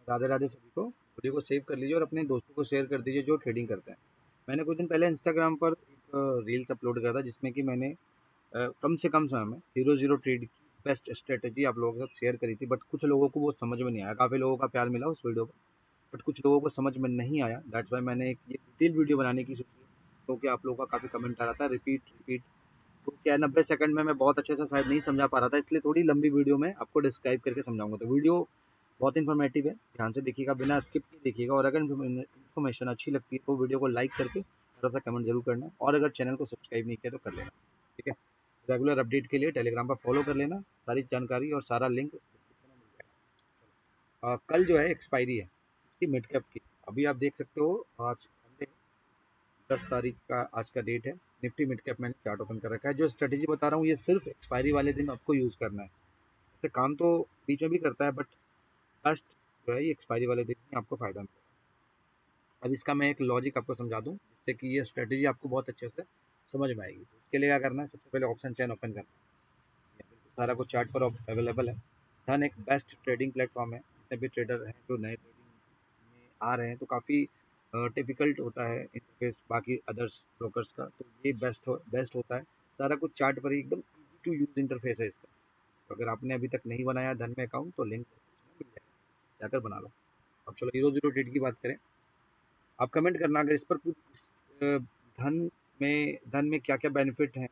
राधे राधे सभी को। वीडियो को सेव कर लीजिए और अपने दोस्तों को शेयर कर दीजिए जो ट्रेडिंग करते हैं। मैंने कुछ दिन पहले इंस्टाग्राम पर एक रील्स अपलोड करा था जिसमें कि मैंने कम से कम समय में 0-0 ट्रेड की बेस्ट स्ट्रेटजी आप लोगों के साथ शेयर करी थी, बट कुछ लोगों को वो समझ में नहीं आया। काफ़ी लोगों का प्यार मिला उस वीडियो को, बट कुछ लोगों को समझ में नहीं आया। दैट्स वाई मैंने एक ये डिटेल वीडियो बनाने की सोची, क्योंकि आप लोगों का काफ़ी कमेंट आ रहा था रिपीट रिपीट। तो क्या 90 सेकंड में मैं बहुत अच्छे से शायद नहीं समझा पा रहा था, इसलिए थोड़ी लंबी वीडियो में आपको डिस्क्राइब करके समझाऊंगा। तो वीडियो बहुत इन्फॉर्मेटिव है, ध्यान से देखिएगा, बिना स्किप किए देखिएगा। और अगर इन्फॉर्मेशन अच्छी लगती है तो वीडियो को लाइक करके थोड़ा सा कमेंट जरूर करना, और अगर चैनल को सब्सक्राइब नहीं किया तो कर लेना, ठीक है। रेगुलर अपडेट के लिए टेलीग्राम पर फॉलो कर लेना, सारी जानकारी और सारा लिंक डिस्क्रिप्शन में मिल जाएगा। कल जो है एक्सपायरी है इसकी मिड कैप की। अभी आप देख सकते हो आज 10 तारीख का आज का डेट है। निफ्टी मिड कैप मैंने चार्ट ओपन कर रखा है। जो स्ट्रेटेजी बता रहा हूँ ये सिर्फ एक्सपायरी वाले दिन आपको यूज़ करना है। ऐसे काम तो बीच में भी करता है, बट फर्स्ट जो है ये एक्सपायरी वाले दिन ही आपको फायदा मिलेगा। अब इसका मैं एक लॉजिक आपको समझा दूं जिससे कि ये स्ट्रेटेजी आपको बहुत अच्छे से समझ में आएगी। तो इसके लिए क्या करना है, सबसे पहले ऑप्शन चेन ओपन करना है। यहाँ पे सारा कुछ चार्ट पर अवेलेबल है। धन एक बेस्ट ट्रेडिंग प्लेटफॉर्म है। जितने भी ट्रेडर हैं जो नए ट्रेडिंग में आ रहे हैं तो काफ़ी डिफिकल्ट होता है इंटरफेस बाकी अदर्स ब्रोकर्स का, तो ये बेस्ट होता है। सारा कुछ चार्ट पर ही एकदम इजी टू यूज इंटरफेस है इसका। तो अगर आपने अभी तक नहीं बनाया धन में अकाउंट तो लिंक डिस्क्रिप्शन में मिल जाएगा, जाकर बना लो। अब चलो 0-0 ट्रेड की बात करें। आप कमेंट करना अगर इस पर कुछ धन धन में क्या क्या बेनिफिट है,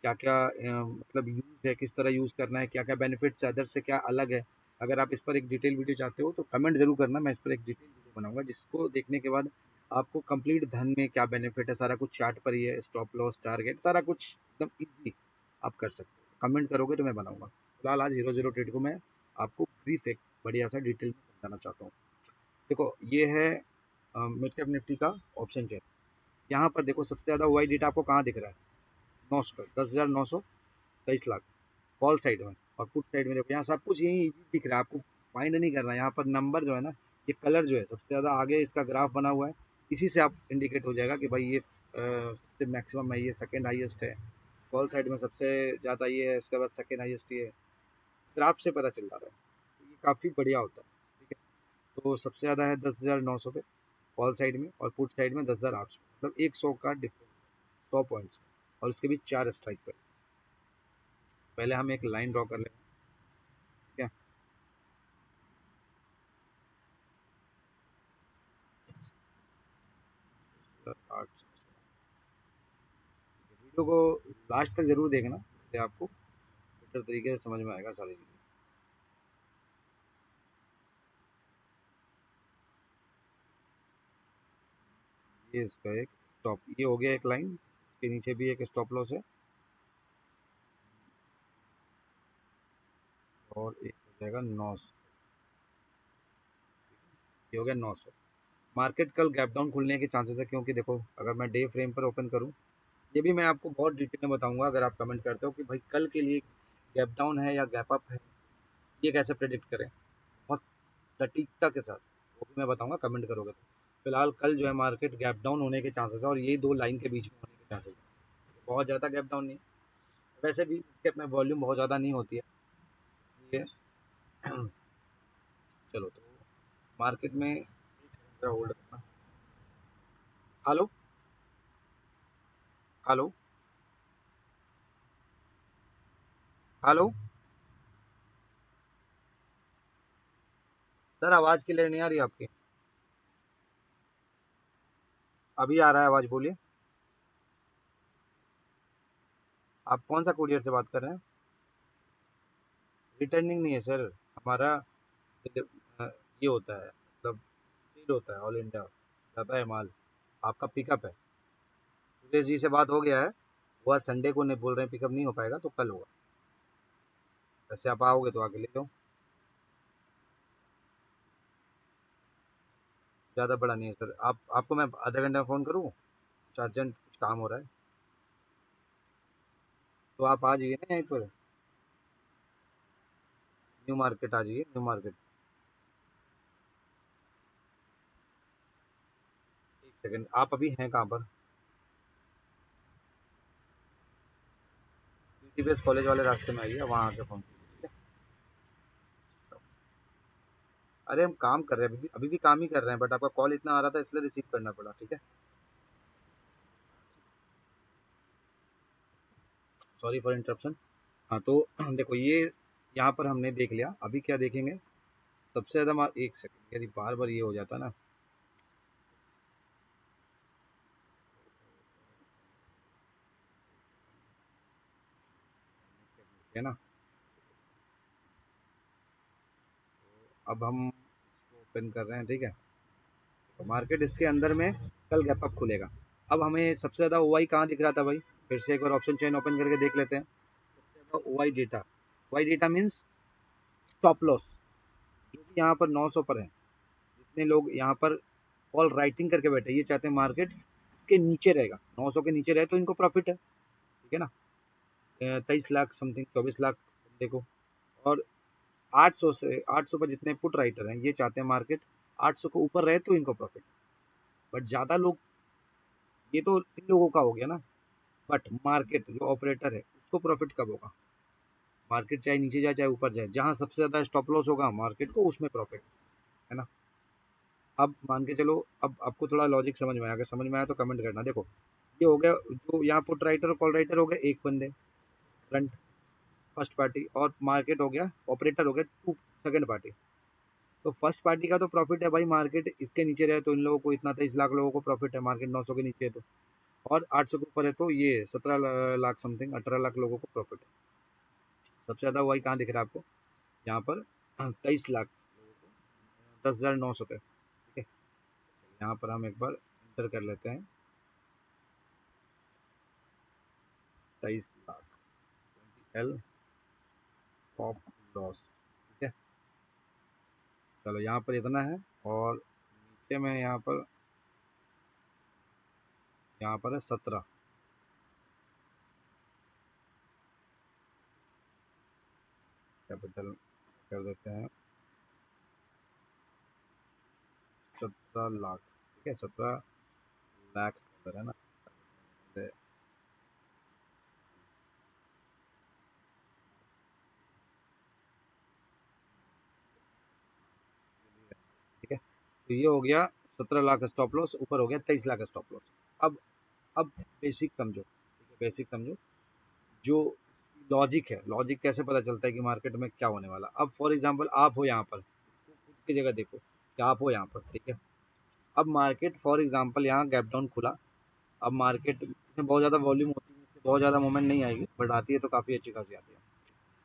क्या क्या मतलब यूज़ है, किस तरह यूज़ करना है, क्या क्या बेनिफिट्स है, अदर से क्या अलग है। अगर आप इस पर एक डिटेल वीडियो चाहते हो तो कमेंट जरूर करना, मैं इस पर एक डिटेल वीडियो बनाऊंगा जिसको देखने के बाद आपको कंप्लीट धन में क्या बेनिफिट है सारा कुछ चार्ट पर ही है। स्टॉप लॉस टारगेट सारा कुछ एकदम इजी आप कर सकते हो। कमेंट करोगे तो मैं बनाऊंगा। फिलहाल आज 0-0 ट्रेड को मैं आपको ब्रीफ एक बढ़िया सा डिटेल में समझाना चाहता हूँ। देखो ये है मिड कैप निफ्टी का ऑप्शन चेन। यहाँ पर देखो सबसे ज़्यादा वाई डेटा आपको कहाँ दिख रहा है, 900 पर 10,923 लाख कॉल साइड में। और पुट साइड में देखो यहाँ सब कुछ यही दिख रहा है, आपको फाइंड नहीं करना है। यहाँ पर नंबर जो है ना, ये कलर जो है सबसे ज़्यादा आगे इसका ग्राफ बना हुआ है, इसी से आप इंडिकेट हो जाएगा कि भाई ये सबसे मैक्सिमम है, ये सेकेंड हाईएस्ट है। कॉल साइड में सबसे ज़्यादा ये है, उसके बाद सेकेंड हाईएस्ट ये है। ग्राफ से पता चल जाता है, तो ये काफ़ी बढ़िया होता है, ठीक है। तो सबसे ज़्यादा है 10,900 पे कॉल साइड में, और पुट साइड में 10,800, मतलब 100 का डिफरेंस, 100 पॉइंट्स। और उसके बीच 4 स्ट्राइक पर। पहले हम एक लाइन ड्रॉ कर लेंगे, ठीक है। 800। वीडियो को लास्ट तक जरूर देखना, इससे आपको बेटर तरीके से समझ में आएगा सारी चीज़ें। ये इसका एक स्टॉप, ये हो गया एक लाइन, इसके नीचे भी एक स्टॉप लॉस है, और एक हो जाएगा 900। ये हो गया 900। मार्केट कल गैप डाउन खुलने के चांसेस है, क्योंकि देखो अगर मैं डे फ्रेम पर ओपन करूं, ये भी मैं आपको बहुत डिटेल में बताऊंगा। अगर आप कमेंट करते हो कि भाई कल के लिए गैप डाउन है या गैप अप है, ये कैसे प्रेडिक्ट करें बहुत सटीकता के साथ, वो भी मैं बताऊंगा, कमेंट करोगे तो। फिलहाल कल जो है मार्केट गैप डाउन होने के चांसेस है, और ये दो लाइन के बीच में होने के चांसेस है। बहुत ज़्यादा गैप डाउन नहीं, वैसे भी कैप में वॉल्यूम बहुत ज़्यादा नहीं होती है ये। चलो तो मार्केट में होल्ड करना। Hello, hello, hello. सर आवाज़ क्लियर नहीं आ रही आपकी। अभी आ रहा है आवाज़, बोलिए। आप कौन सा कुरियर से बात कर रहे हैं? रिटर्निंग नहीं है सर हमारा, ये होता है मतलब सेल होता है, ऑल इंडिया जाता है माल। आपका पिकअप है, सुरेश जी से बात हो गया है, वो आज संडे को नहीं बोल रहे हैं, पिकअप नहीं हो पाएगा तो कल होगा। वैसे आप आओगे तो आके ले जाओ, ज़्यादा बड़ा नहीं है सर। आप आपको मैं आधा घंटा में फ़ोन करूँ, कुछ अर्जेंट कुछ काम हो रहा है, तो आप आ जाइए ना यहीं पर, न्यू मार्केट आ जाइए, न्यू मार्केट। एक सेकंड, आप अभी हैं कहाँ पर? यूटीबीएस कॉलेज वाले रास्ते में आइए, वहाँ आके फ़ोन कीजिए, ठीक है। अरे हम काम कर रहे हैं, अभी भी काम ही कर रहे हैं, बट आपका कॉल इतना आ रहा था इसलिए रिसीव करना पड़ा। ठीक है, सॉरी फॉर इंटरप्शन। हाँ तो देखो ये यहाँ पर हमने देख लिया, अभी क्या देखेंगे सबसे ज़्यादा एक सेकंड, यदि बार बार ये हो जाता ना, है ना। अब हम इसको ओपन कर रहे हैं, ठीक है। तो मार्केट इसके अंदर में कल गैप अप खुलेगा। अब हमें सबसे ज़्यादा ओवाई कहाँ दिख रहा था भाई, फिर से एक बार ऑप्शन चेन ओपन करके देख लेते हैं। सबसे ज़्यादा ओवाई data, ओवाई data means stop loss, जो कि यहाँ पर 900 पर है। जितने लोग यहाँ पर कॉल राइटिंग करके बैठे, ये चाहते हैं मार्केट इसके नीचे रहेगा, 900 के नीचे रहे तो इनको प्रॉफिट है, ठीक है ना। 23 लाख समथिंग, 24 लाख देखो। और 800 से 800 पर जितने पुट राइटर हैं ये चाहते हैं मार्केट 800 के ऊपर रहे तो इनको प्रॉफिट। बट ज़्यादा लोग, ये तो इन लोगों का हो गया ना, बट मार्केट जो ऑपरेटर है उसको प्रॉफिट कब होगा, मार्केट चाहे नीचे जाए चाहे ऊपर जाए, जहाँ सबसे ज़्यादा स्टॉप लॉस होगा मार्केट को उसमें प्रॉफिट, है ना। अब मान के चलो, अब आपको थोड़ा लॉजिक समझ में आया, अगर समझ में आया तो कमेंट करना। देखो ये हो गया, जो यहाँ पुट राइटर और कॉल राइटर हो गए एक बंदे, फ्रंट फर्स्ट पार्टी, और मार्केट हो गया, ऑपरेटर हो गया टू सेकंड पार्टी। तो फर्स्ट पार्टी का तो प्रॉफिट है भाई, मार्केट इसके नीचे रहे तो इन लोगों को इतना 23 लाख लोगों को प्रॉफिट है, मार्केट 900 के नीचे है तो। और 800 के ऊपर है तो ये 17 लाख समथिंग, 18 लाख लोगों को प्रॉफिट है। सबसे ज़्यादा वही कहाँ दिख रहा है आपको, यहाँ पर 23 लाख लोगों को, 10,900 पे, ठीक है। यहाँ पर हम एक बार इंटर कर लेते हैं, 23 लाख एल ऑफ लॉस, ठीक है। चलो यहाँ पर इतना है, और नीचे में यहाँ पर है 17, कैपिटल कर देते हैं 17 लाख, ठीक है, 17 लाख है ना। ठीक है, तो ये हो गया 17 लाख स्टॉप लॉस, ऊपर हो गया 23 लाख स्टॉप लॉस। अब अब बेसिक समझो, ठीक है, बेसिक समझो, जो लॉजिक है, लॉजिक कैसे पता चलता है कि मार्केट में क्या होने वाला। अब फॉर एग्जांपल आप हो यहाँ पर, इसको खुद की जगह देखो कि आप हो यहाँ पर, ठीक है। अब मार्केट फॉर एग्जांपल यहाँ गैप डाउन खुला, अब मार्केट में बहुत ज़्यादा वॉल्यूम होती है, इससे बहुत ज़्यादा मूवमेंट नहीं आएगी, बट आती है तो काफ़ी अच्छी खासी आती है।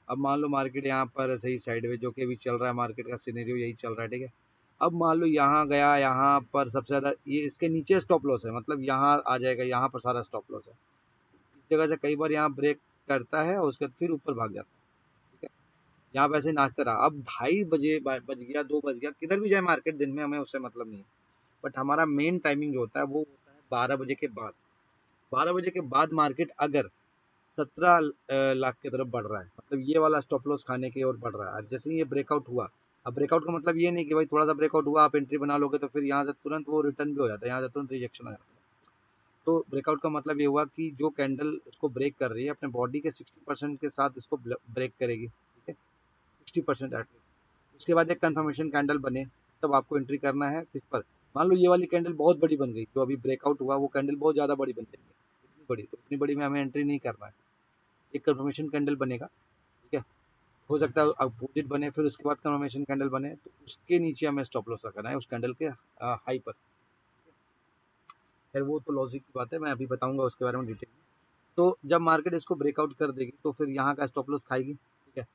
अब मान लो मार्केट यहाँ पर सही साइडवेज, जो कि अभी चल रहा है, मार्केट का सिनेरियो यही चल रहा है, ठीक है। अब मान लो यहाँ गया, यहाँ पर सबसे ज़्यादा ये इसके नीचे स्टॉप लॉस है, मतलब यहाँ आ जाएगा, यहाँ पर सारा स्टॉप लॉस है। इस जगह से कई बार यहाँ ब्रेक करता है और उसके बाद फिर ऊपर भाग जाता है, ठीक है। यहाँ पे ऐसे नाचते रहा, अब 2:30 बजे बज गया, 2 बज गया, किधर भी जाए मार्केट दिन में, हमें उससे मतलब नहीं है। बट हमारा मेन टाइमिंग जो होता है वो होता है 12 बजे के बाद। 12 बजे के बाद मार्केट अगर 17 लाख की तरफ बढ़ रहा है, मतलब ये वाला स्टॉप लॉस खाने की ओर बढ़ रहा है, जैसे ही ये ब्रेकआउट हुआ। अब ब्रेकआउट का मतलब ये नहीं कि भाई थोड़ा सा ब्रेकआउट हुआ आप एंट्री बना लोगे तो फिर यहाँ से तुरंत वो रिटर्न भी हो जाता है, यहाँ से तुरंत रिजेक्शन आ जाता है। तो ब्रेकआउट का मतलब ये हुआ कि जो कैंडल उसको ब्रेक कर रही है अपने बॉडी के 60% के साथ इसको ब्रेक करेगी, ठीक है, 60% एटलीस्ट। उसके बाद एक कंफर्मेशन कैंडल बने, तब आपको एंट्री करना है किस पर। मान लो ये वाली कैंडल बहुत बड़ी बन गई, जो अभी ब्रेकआउट हुआ वो कैंडल बहुत ज़्यादा बड़ी बन गई, इतनी बड़ी, तो इतनी बड़ी में हमें एंट्री नहीं करना है। एक कंफर्मेशन कैंडल बनेगा, ठीक है, हो सकता है अपोजिट बने, फिर उसके बाद कंफर्मेशन कैंडल बने तो उसके नीचे हमें स्टॉप लॉस रखना है, उस कैंडल के हाई पर। खैर वो तो लॉजिक की बात है, मैं अभी बताऊंगा उसके बारे में डिटेल में। तो जब मार्केट इसको ब्रेकआउट कर देगी तो फिर यहाँ का स्टॉप लॉस खाएगी, ठीक है।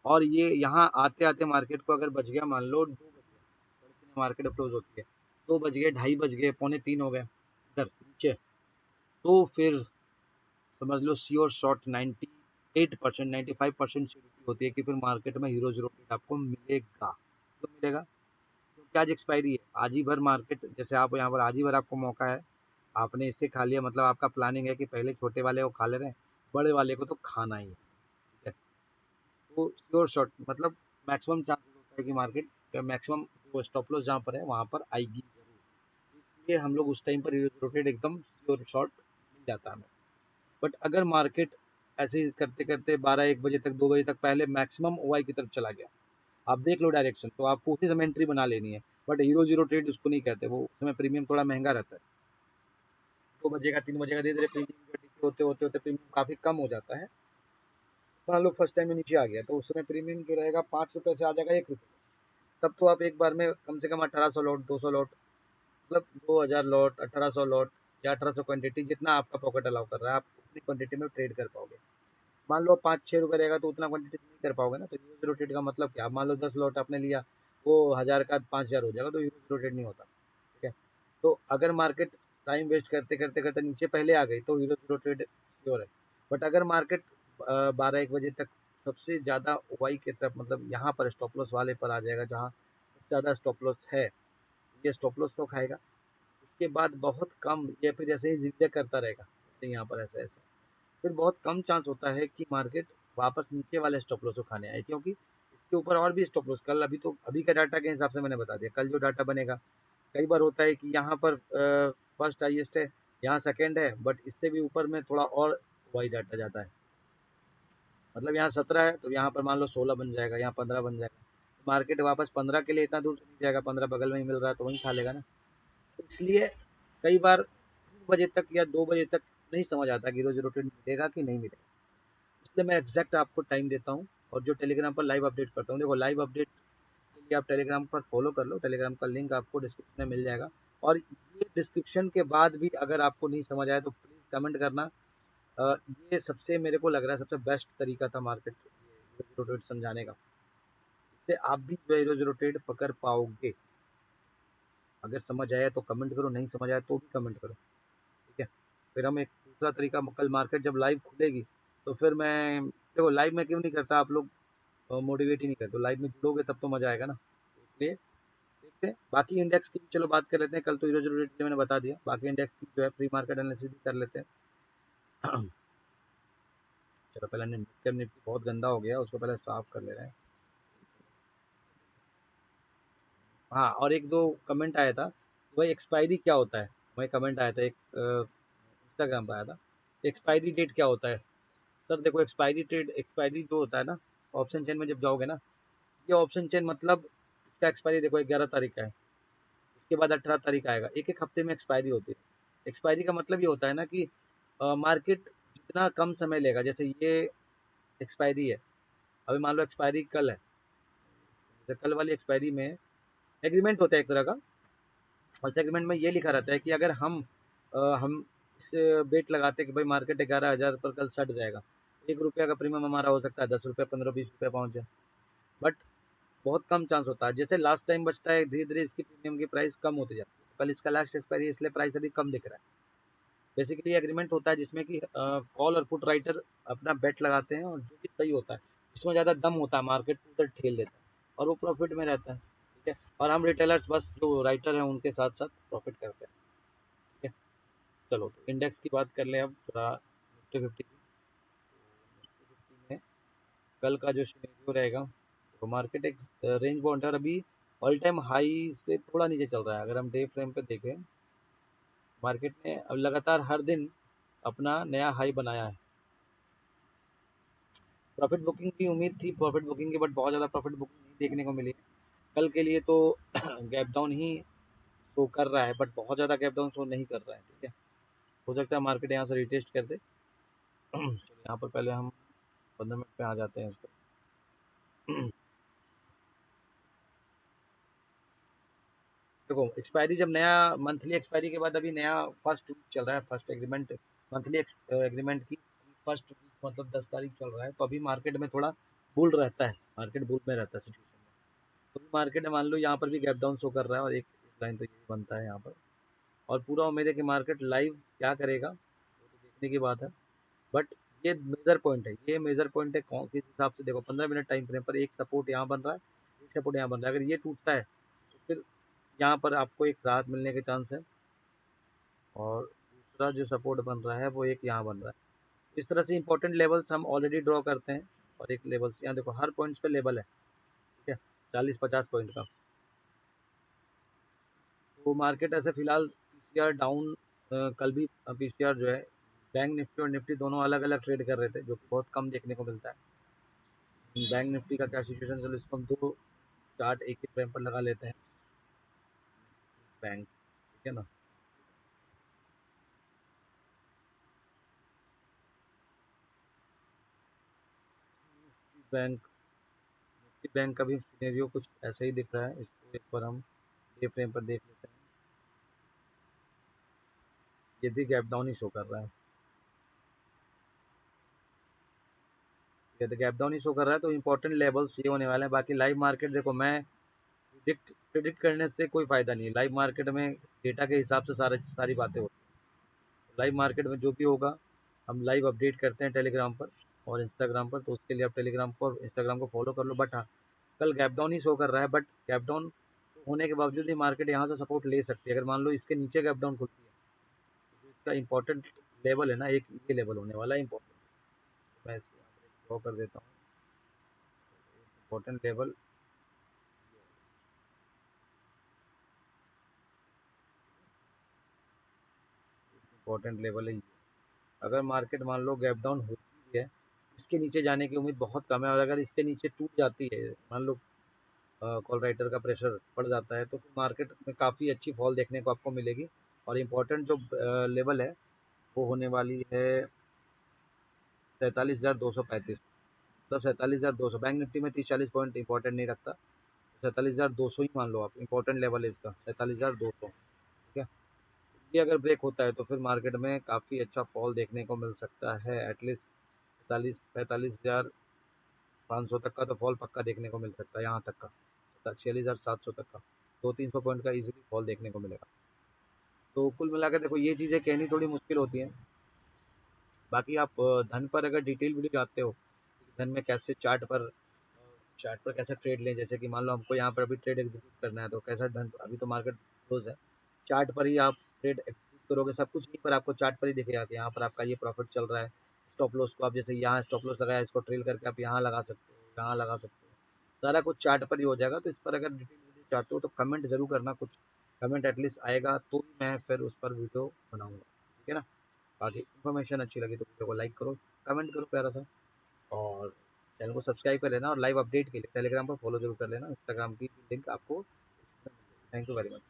और ये यहाँ आते आते मार्केट को अगर बच गया, मान लो 2 बज गया, मार्केट क्लोज होती है 2 बज गए, 2:30 बज गए, पौने 3 हो गए इधर नीचे, तो फिर समझ लो श्योर शॉट 98%, 95% श्योरिटी होती है कि फिर मार्केट में हीरो जीरो ट्रेड आपको मिलेगा। क्यों मिलेगा, क्योंकि आज एक्सपायरी है, आज ही भर मार्केट, जैसे आप यहाँ पर आज ही भर आपको मौका है, आपने इससे खा लिया, मतलब आपका प्लानिंग है कि पहले छोटे वाले को खा ले रहे हैं, बड़े वाले को तो खाना ही है, ठीक है। तो श्योर शॉट मतलब मैक्सिमम चांसेस होता है कि मार्केट मैक्सिमम जो स्टॉप लॉस जहाँ पर है वहाँ पर आएगी जरूर, इसलिए हम लोग उस टाइम पर रोटेट एकदम श्योर शॉट मिल जाता है हमें। बट अगर मार्केट ऐसे ही करते करते 12-1 बजे तक, 2 बजे तक पहले मैक्सिमम ओवाई की तरफ चला गया, आप देख लो डायरेक्शन, तो आपको उसी समय एंट्री बना लेनी है। बट हीरो जीरो ट्रेड उसको नहीं कहते, वो उस समय प्रीमियम थोड़ा महंगा रहता है। 2 बजे का 3 बजे का धीरे धीरे प्रीमियम होते होते होते प्रीमियम काफ़ी कम हो जाता है। मान लो फर्स्ट टाइम में नीचे आ गया, तो उस समय प्रीमियम जो रहेगा 5 रुपये से आ जाएगा 1 रुपये। तब तो आप एक बार में कम से कम 1800 लॉट 200 लॉट, मतलब 2000 लॉट 1800 लॉट या 1800 क्वान्टिटी, जितना आपका पॉकेट अलाउ कर रहा है आप उतनी क्वान्टिटी में ट्रेड कर पाओगे। मान लो 5-6 रुपये रहेगा तो उतना क्वान्टिटी नहीं कर पाओगे ना। तो हीरो जीरो ट्रेड का मतलब क्या, मान लो 10 लॉट आपने लिया, वो 1000 का 5000 हो जाएगा, तो हीरो जीरो ट्रेड नहीं होता। ठीक है। तो अगर मार्केट टाइम वेस्ट करते करते करते नीचे पहले आ गई तो हीरो जीरो ट्रेड श्योर है। बट अगर मार्केट 12-1 बजे तक सबसे ज़्यादा वाई की तरफ, मतलब यहाँ पर स्टॉप लॉस वाले पर आ जाएगा, जहाँ सबसे ज़्यादा स्टॉप लॉस है, ये स्टॉप लॉस तो खाएगा। उसके बाद बहुत कम, या फिर जैसे ही जिगजैग करता रहेगा, जैसे यहाँ पर ऐसे ऐसे, फिर बहुत कम चांस होता है कि मार्केट वापस नीचे वाले स्टॉप लॉस को खाने आए, क्योंकि इसके ऊपर और भी स्टॉप लॉस कल, अभी तो अभी का डाटा के हिसाब से मैंने बता दिया, कल जो डाटा बनेगा, कई बार होता है कि यहाँ पर फर्स्ट हाईएस्ट है, यहाँ सेकंड है, बट इससे भी ऊपर में थोड़ा और वाई डाटा जाता है। मतलब यहाँ 17 है तो यहाँ पर मान लो 16 बन जाएगा, यहाँ 15 बन जाएगा। मार्केट वापस 15 के लिए इतना दूर तो नहीं जाएगा, 15 बगल में ही मिल रहा है तो वहीं खा लेगा ना। तो इसलिए कई बार 2 बजे तक या 2 बजे तक नहीं समझ आता कि रोज रोटेट मिलेगा कि नहीं मिलेगा। इसलिए मैं एग्जैक्ट आपको टाइम देता हूँ, और जो टेलीग्राम पर लाइव अपडेट करता हूँ, देखो लाइव अपडेट के लिए आप टेलीग्राम पर फॉलो कर लो, टेलीग्राम का लिंक आपको डिस्क्रिप्शन में मिल जाएगा। और ये डिस्क्रिप्शन के बाद भी अगर आपको नहीं समझ आया तो प्लीज़ कमेंट करना। अ, ये सबसे मेरे को लग रहा है सबसे बेस्ट तरीका था मार्केट रोटेट समझाने का। इससे आप भी जो है रोटेट पकड़ पाओगे। अगर समझ आया तो कमेंट करो, नहीं समझ आया तो भी कमेंट करो। ठीक है। फिर हम एक दूसरा तरीका, कल मार्केट जब लाइव खुलेगी तो फिर मैं, देखो लाइव में क्यों नहीं करता, आप लोग मोटिवेट ही नहीं करते, लाइव में जुड़ोगे तब तो मजा आएगा ना। तो इसलिए देखते हैं। बाकी इंडेक्स की चलो बात कर लेते हैं, कल तो हीरो जीरो रेट मैंने बता दिया, बाकी इंडेक्स की जो है प्री मार्केट एनालिसिस भी कर लेते हैं। चलो पहले निफ्टी, निफ्टी बहुत गंदा हो गया, उसको पहले साफ कर ले रहे हैं। हाँ, और एक दो कमेंट आया था, भाई एक्सपायरी क्या होता है। वही कमेंट आया था एक, इंस्टाग्राम पर आया था, एक्सपायरी डेट क्या होता है। सर देखो, एक्सपायरी जो होता है ना, ऑप्शन चेन में जब जाओगे ना, ये ऑप्शन चेन मतलब इसका एक्सपायरी देखो 11 तारीख का है, उसके बाद 18 तारीख आएगा, एक एक हफ्ते में एक्सपायरी होती है। एक्सपायरी का मतलब ये होता है ना कि मार्केट जितना कम समय लेगा, जैसे ये एक्सपायरी है, अभी मान लो एक्सपायरी कल है, तो कल वाली एक्सपायरी में एग्रीमेंट होता है एक तरह का, और इस एग्रीमेंट में ये लिखा रहता है कि अगर हम इस बेट लगाते हैं कि भाई मार्केट 11,000 पर कल सट जाएगा, 1 रुपया का प्रीमियम हमारा हो सकता है 10 रुपये 15-20 रुपये पहुंच जाए। बट बहुत कम चांस होता है, जैसे लास्ट टाइम बचता है धीरे धीरे इसकी प्रीमियम की प्राइस कम होती जाती है। कल इसका लास्ट एक्सपायरी, इसलिए प्राइस अभी कम दिख रहा है। बेसिकली एग्रीमेंट होता है जिसमें कि कॉल और पुट राइटर अपना बेट लगाते हैं, और जो भी सही होता है, जिसमें ज़्यादा दम होता है, मार्केट को उधर ठेल देता है और वो प्रॉफिट में रहता है। ठीक है। और हम रिटेलर्स बस जो राइटर हैं उनके साथ साथ प्रॉफिट करते हैं। ठीक है। चलो तो इंडेक्स की बात कर लें अब थोड़ा, निफ्टी फिफ्टी की। निफ्टी फिफ्टी में कल का जो सिनेरियो रहेगा, तो मार्केट एक रेंज बाउंड है, और अभी ऑल टाइम हाई से थोड़ा नीचे चल रहा है। अगर हम डे फ्रेम पे देखें, मार्केट ने अब लगातार हर दिन अपना नया हाई बनाया है। प्रॉफिट बुकिंग की उम्मीद थी, प्रॉफिट बुकिंग की, बट बहुत ज़्यादा प्रॉफिट बुकिंग नहीं देखने को मिली। कल के लिए तो गैप डाउन ही शो कर रहा है, बट बहुत ज़्यादा गैप डाउन शो नहीं कर रहा है। ठीक है। हो सकता है मार्केट यहाँ से रिटेस्ट कर दे। चलो यहाँ पर पहले हम 15 मिनट पे आ जाते हैं इसको। देखो एक्सपायरी, जब नया मंथली एक्सपायरी के बाद अभी नया फर्स्ट वीक चल रहा है, फर्स्ट एग्रीमेंट, मंथली एग्रीमेंट की फर्स्ट वीक मतलब 10 तारीख चल रहा है, तो अभी मार्केट में थोड़ा बुल रहता है, मार्केट बुल में रहता है सिचुएशन में। तो भी मार्केट है, मान लो यहाँ पर भी गैप डाउन शो कर रहा है, और एक लाइन तो यही बनता है यहाँ पर, और पूरा उम्मीद है कि मार्केट लाइव क्या करेगा वो तो देखने की बात है। बट ये मेजर पॉइंट है, ये मेजर पॉइंट है कौन किस हिसाब से, देखो 15 मिनट टाइम फ्रेम पर एक सपोर्ट यहाँ बन रहा है, एक सपोर्ट यहाँ बन रहा है, अगर ये टूटता है तो फिर यहाँ पर आपको एक राहत मिलने के चांस है, और दूसरा जो सपोर्ट बन रहा है वो एक यहाँ बन रहा है। इस तरह से इंपॉर्टेंट लेवल्स हम ऑलरेडी ड्रॉ करते हैं, और एक लेवल्स यहाँ देखो हर पॉइंट्स पे लेवल है। ठीक है। 40-50 पॉइंट का। तो मार्केट ऐसे फिलहाल पीसीआर डाउन, कल भी पीसीआर जो है, बैंक निफ्टी और निफ्टी दोनों अलग अलग ट्रेड कर रहे थे, जो कि बहुत कम देखने को मिलता है। बैंक निफ्टी का क्या सिचुएशन, चलो इसको हम दो चार्ट एक ही फ्रेम पर लगा लेते हैं। बैंक, ठीक है ना। बैंक, निफ्टी बैंक का भी सिनेरियो कुछ ऐसा ही दिख रहा है। इसको एक बार हम डे फ्रेम पर देख लेते हैं। ये भी गैप डाउन ही शो कर रहा है। ठीक है, तो गैप डाउन ही शो कर रहा है, तो इंपॉर्टेंट लेवल्स ये होने वाले हैं। बाकी लाइव मार्केट देखो, मैं प्रिडिक्ट करने से कोई फ़ायदा नहीं है। लाइव मार्केट में डेटा के हिसाब से सारी बातें होती हैं। लाइव मार्केट में जो भी होगा हम लाइव अपडेट करते हैं टेलीग्राम पर और इंस्टाग्राम पर, तो उसके लिए आप टेलीग्राम को और इंस्टाग्राम को फॉलो कर लो। बट हाँ, कल गैप डाउन ही शो कर रहा है, बट गैप डाउन होने के बावजूद भी मार्केट यहाँ से सपोर्ट ले सकती है। अगर मान लो इसके नीचे गैप डाउन खुलती है, तो इसका इंपॉर्टेंट लेवल है ना, एक ये लेवल होने वाला है इंपॉर्टेंट। मैं इसको ड्रॉ कर देता हूँ। इंपॉर्टेंट लेवल, इंपॉर्टेंट लेवल है ये। अगर मार्केट मान लो गैप डाउन होती है, इसके नीचे जाने की उम्मीद बहुत कम है, और अगर इसके नीचे टूट जाती है, मान लो कॉल राइटर का प्रेशर पड़ जाता है, तो फिर मार्केट में काफ़ी अच्छी फॉल देखने को आपको मिलेगी। और इम्पोर्टेंट जो लेवल है वो होने वाली है 47,235। मतलब 47,200। बैंक निफ्टी में 30-40 पॉइंट इंपॉर्टेंट नहीं रखता, 47,200 ही मान लो आप, इंपॉर्टेंट लेवल है इसका 47,200। ठीक है, ये अगर ब्रेक होता है तो फिर मार्केट में काफ़ी अच्छा फॉल देखने को मिल सकता है। एटलीस्ट 45,000-45,500 तक का तो फॉल पक्का देखने को मिल सकता है, यहाँ तक का 46,700 तक का 200-300 पॉइंट का इजीली फॉल देखने को मिलेगा। तो कुल मिलाकर देखो, ये चीज़ें कहनी थोड़ी मुश्किल होती हैं। बाकी आप धन पर अगर डिटेल वीडियो चाहते हो, धन में कैसे चार्ट पर कैसे ट्रेड लें, जैसे कि मान लो हमको यहाँ पर अभी ट्रेड एग्जीक्यूट करना है, तो कैसा धन, अभी तो मार्केट क्लोज है, चार्ट पर ही आप ट्रेड एग्जीक्यूट करोगे, सब कुछ यहीं पर आपको चार्ट पर ही दिखेगा कि यहाँ पर आपका ये प्रॉफिट चल रहा है। स्टॉप लॉस को आप जैसे यहाँ स्टॉप लॉस लगाया, इसको ट्रेल करके आप यहाँ लगा सकते हो, यहाँ लगा सकते हो, सारा कुछ चार्ट पर ही हो जाएगा। तो इस पर अगर डिटेल वीडियो चाहते हो तो कमेंट जरूर करना, कुछ कमेंट एटलीस्ट आएगा तो ही मैं फिर उस पर वीडियो बनाऊंगा। ठीक है ना। बाकी इन्फॉर्मेशन अच्छी लगी तो वीडियो को लाइक करो, कमेंट करो प्यारा सा, और चैनल को सब्सक्राइब कर लेना, और लाइव अपडेट के लिए टेलीग्राम पर फॉलो जरूर कर लेना। इंस्टाग्राम की लिंक आपको थैंक यू वेरी मच।